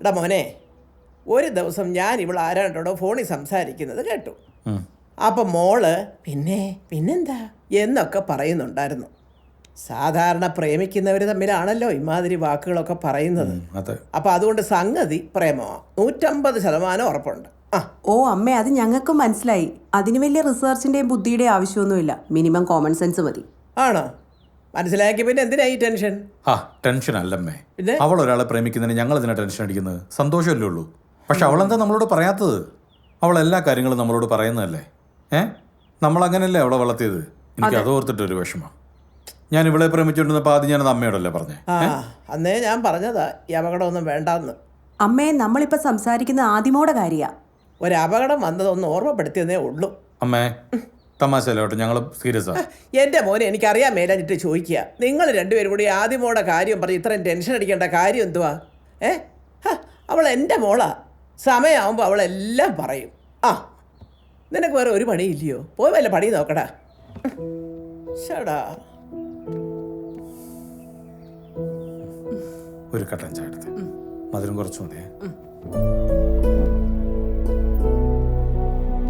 എടാ മോനെ, ഒരു ദിവസം ഞാൻ ഇവിടെ ആരാണ്ടോടോ ഫോണിൽ സംസാരിക്കുന്നത് കേട്ടു. അപ്പം മോള് പിന്നെന്താ എന്നൊക്കെ പറയുന്നുണ്ടായിരുന്നു. സാധാരണ പ്രേമിക്കുന്നവർ തമ്മിലാണല്ലോ ഇമാതിരി വാക്കുകളൊക്കെ പറയുന്നത്. അപ്പം അതുകൊണ്ട് സംഗതി പ്രേമമാണ്, 150% ഉറപ്പുണ്ട്. ഓ അമ്മേ, അത് ഞങ്ങൾക്കും മനസ്സിലായി. അതിന് വലിയ റിസർച്ചിന്റെയും ബുദ്ധിയുടെയും ആവശ്യമൊന്നുമില്ല. മിനിമം കോമൺ സെൻസ് മതി. ആണോ? മനസ്സിലാക്കി പിന്നെ എന്തിനാ ഈ ടെൻഷൻ? ടെൻഷൻ അല്ലമ്മേ. അവൾ ഒരാളെ പ്രേമിക്കുന്നതിന് ഞങ്ങൾ ഇതിനെ ടെൻഷൻ അടിക്കുന്നത്? സന്തോഷമല്ലേ ഉള്ളൂ. പക്ഷെ അവളെന്താ നമ്മളോട് പറയാത്തത്? അവൾ എല്ലാ കാര്യങ്ങളും നമ്മളോട് പറയുന്നതല്ലേ. നമ്മൾ അങ്ങനെയല്ലേ അവളെ വളർത്തിയത്. എനിക്ക് അത് ഓർത്തിട്ടൊരു വിഷമം. ഞാൻ ഇവളെ പ്രേമിച്ചോണ്ടിരുന്നപ്പോൾ ആദ്യം ഞാനത് അമ്മയോടല്ലേ പറഞ്ഞേ. അന്നേ ഞാൻ പറഞ്ഞതാ ഈ അപകടമൊന്നും വേണ്ടാന്ന്. അമ്മേ, നമ്മളിപ്പോ സംസാരിക്കുന്ന ആദിമോടെ കാര്യ. ഒരു അപകടം വന്നതൊന്ന് ഓർമ്മപ്പെടുത്തിയതേ ഉള്ളൂ. അമ്മേ, തമാശല്ലോട്ടെ, ഞങ്ങൾ സീരിയസ് ആ. എൻ്റെ മോനെ എനിക്കറിയാൻ മേലാഞ്ഞിട്ട് ചോദിക്കുക. നിങ്ങൾ രണ്ടുപേരും കൂടി ആദ്യമോടെ കാര്യം പറഞ്ഞ് ഇത്രയും ടെൻഷൻ അടിക്കേണ്ട കാര്യം എന്തുവാ? അവൾ എൻ്റെ മോളാ. സമയമാകുമ്പോൾ അവളെല്ലാം പറയും. നിനക്ക് വേറെ ഒരു പണിയില്ലയോ? പോയി വല്ല പണി നോക്കടാ. ഷടാ. ഒരു കട്ടൻ ചായ എടുത്ത്, മധുരം കുറച്ച് മതിയേ.